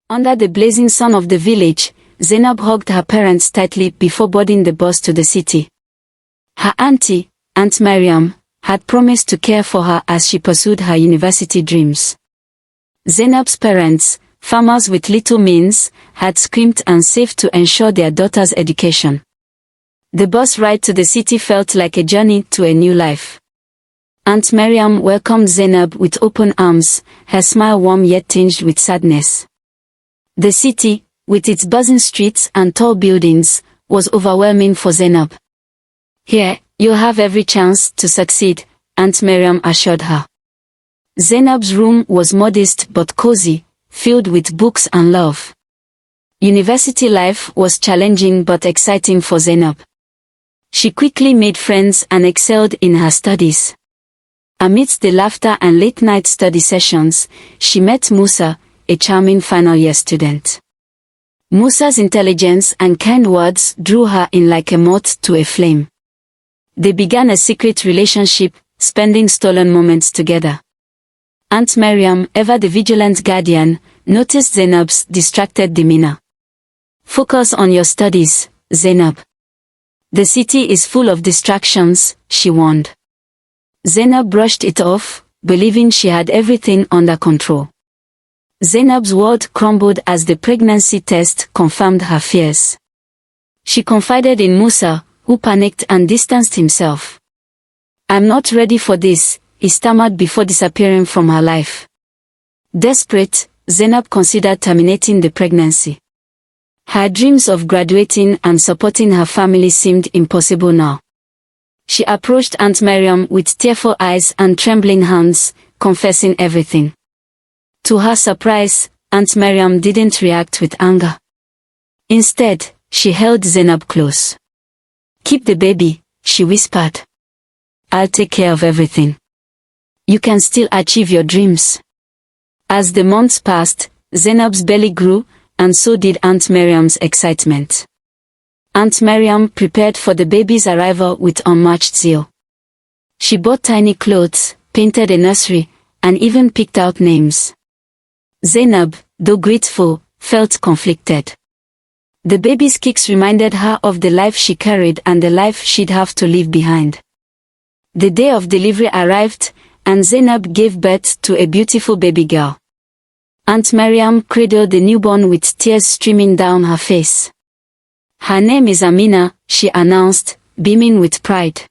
Under the blazing sun of the village, Zainab hugged her parents tightly before boarding the bus to the city. Her auntie, Aunt Mariam, had promised to care for her as she pursued her university dreams. Zainab's parents, farmers with little means, had screamed and saved to ensure their daughter's education. The bus ride to the city felt like a journey to a new life. Aunt Mariam welcomed Zainab with open arms, her smile warm yet tinged with sadness. The city, with its buzzing streets and tall buildings, was overwhelming for Zainab. "Here, you'll have every chance to succeed," Aunt Mariam assured her. Zainab's room was modest but cozy, filled with books and love. University life was challenging but exciting for Zainab. She quickly made friends and excelled in her studies. Amidst the laughter and late-night study sessions, she met Musa, a charming final-year student. Musa's intelligence and kind words drew her in like a moth to a flame. They began a secret relationship, spending stolen moments together. Aunt Mariam, ever the vigilant guardian, noticed Zainab's distracted demeanor. "Focus on your studies, Zainab. The city is full of distractions," she warned. Zainab brushed it off, believing she had everything under control. Zainab's world crumbled as the pregnancy test confirmed her fears. She confided in Musa, who panicked and distanced himself. "I'm not ready for this," he stammered before disappearing from her life. Desperate, Zainab considered terminating the pregnancy. Her dreams of graduating and supporting her family seemed impossible now. She approached Aunt Mariam with tearful eyes and trembling hands, confessing everything. To her surprise, Aunt Mariam didn't react with anger. Instead, she held Zainab close. "Keep the baby," she whispered. "I'll take care of everything. You can still achieve your dreams." As the months passed, Zainab's belly grew, and so did Aunt Mariam's excitement. Aunt Mariam prepared for the baby's arrival with unmatched zeal. She bought tiny clothes, painted a nursery, and even picked out names. Zainab, though grateful, felt conflicted. The baby's kicks reminded her of the life she carried and the life she'd have to leave behind. The day of delivery arrived, and Zainab gave birth to a beautiful baby girl. Aunt Mariam cradled the newborn with tears streaming down her face. "Her name is Amina," she announced, beaming with pride.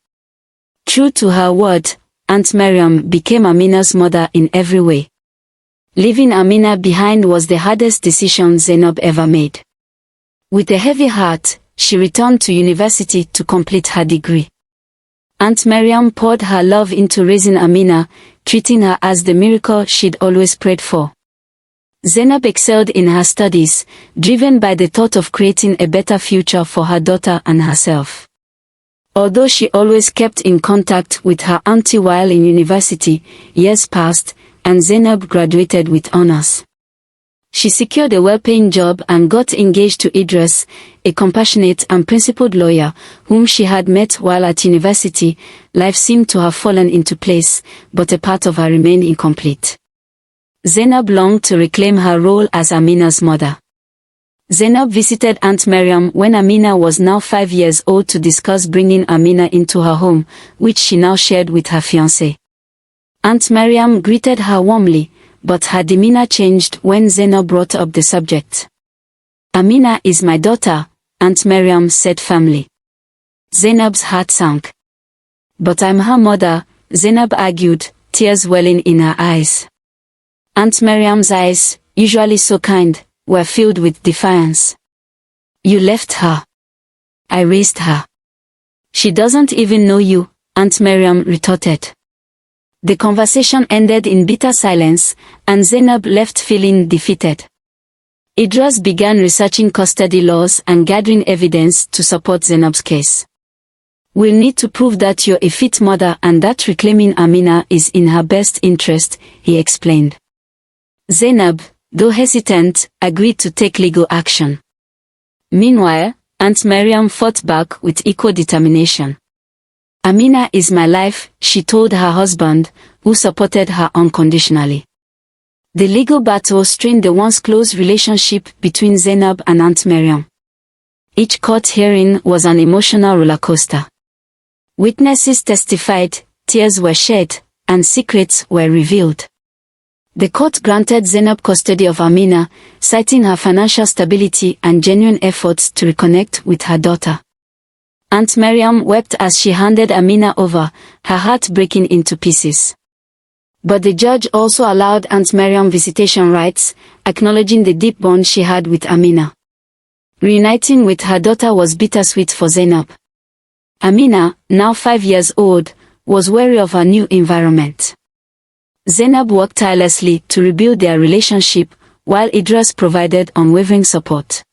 True to her word, Aunt Mariam became Amina's mother in every way. Leaving Amina behind was the hardest decision Zainab ever made. With a heavy heart, she returned to university to complete her degree. Aunt Mariam poured her love into raising Amina, treating her as the miracle she'd always prayed for. Zainab excelled in her studies, driven by the thought of creating a better future for her daughter and herself. Although she always kept in contact with her auntie while in university, years passed, and Zainab graduated with honors. She secured a well-paying job and got engaged to Idris, a compassionate and principled lawyer, whom she had met while at university. Life seemed to have fallen into place, but a part of her remained incomplete. Zainab longed to reclaim her role as Amina's mother. Zainab visited Aunt Mariam when Amina was now 5 years old to discuss bringing Amina into her home, which she now shared with her fiancé. Aunt Mariam greeted her warmly, but her demeanor changed when Zainab brought up the subject. "Amina is my daughter," Aunt Mariam said firmly. Zainab's heart sank. "But I'm her mother," Zainab argued, tears welling in her eyes. Aunt Mariam's eyes, usually so kind, were filled with defiance. "You left her. I raised her. She doesn't even know you," Aunt Mariam retorted. The conversation ended in bitter silence, and Zainab left feeling defeated. Idris began researching custody laws and gathering evidence to support Zainab's case. "We'll need to prove that you're a fit mother and that reclaiming Amina is in her best interest," he explained. Zainab, though hesitant, agreed to take legal action. Meanwhile, Aunt Mariam fought back with equal determination. "Amina is my life," she told her husband, who supported her unconditionally. The legal battle strained the once close relationship between Zainab and Aunt Mariam. Each court hearing was an emotional rollercoaster. Witnesses testified, tears were shed, and secrets were revealed. The court granted Zainab custody of Amina, citing her financial stability and genuine efforts to reconnect with her daughter. Aunt Mariam wept as she handed Amina over, her heart breaking into pieces. But the judge also allowed Aunt Mariam visitation rights, acknowledging the deep bond she had with Amina. Reuniting with her daughter was bittersweet for Zainab. Amina, now 5 years old, was wary of her new environment. Zainab worked tirelessly to rebuild their relationship, while Idris provided unwavering support.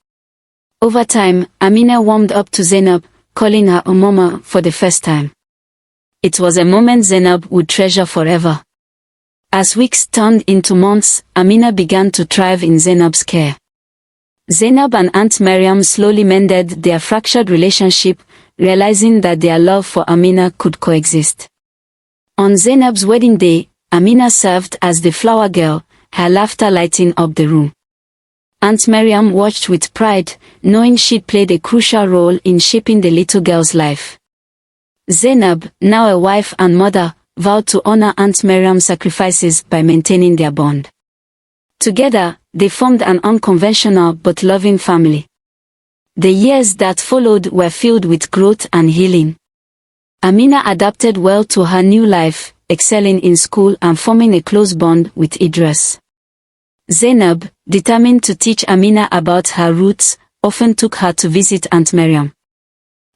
Over time, Amina warmed up to Zainab, calling her a mama for the first time. It was a moment Zainab would treasure forever. As weeks turned into months, Amina began to thrive in Zainab's care. Zainab and Aunt Mariam slowly mended their fractured relationship, realizing that their love for Amina could coexist. On Zainab's wedding day, Amina served as the flower girl, her laughter lighting up the room. Aunt Mariam watched with pride, knowing she'd played a crucial role in shaping the little girl's life. Zainab, now a wife and mother, vowed to honor Aunt Mariam's sacrifices by maintaining their bond. Together, they formed an unconventional but loving family. The years that followed were filled with growth and healing. Amina adapted well to her new life, excelling in school and forming a close bond with Idris. Zainab, determined to teach Amina about her roots, often took her to visit Aunt Mariam.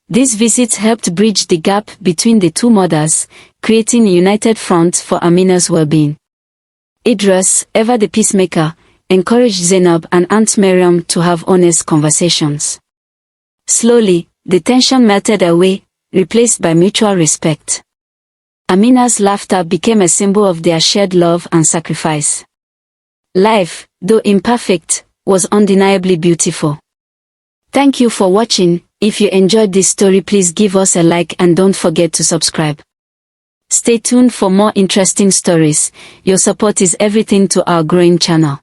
These visits helped bridge the gap between the two mothers, creating a united front for Amina's well-being. Idris, ever the peacemaker, encouraged Zainab and Aunt Mariam to have honest conversations. Slowly, the tension melted away, replaced by mutual respect. Amina's laughter became a symbol of their shared love and sacrifice. Life, though imperfect, was undeniably beautiful. Thank you for watching. If you enjoyed this story, please give us a like and don't forget to subscribe. Stay tuned for more interesting stories. Your support is everything to our growing channel.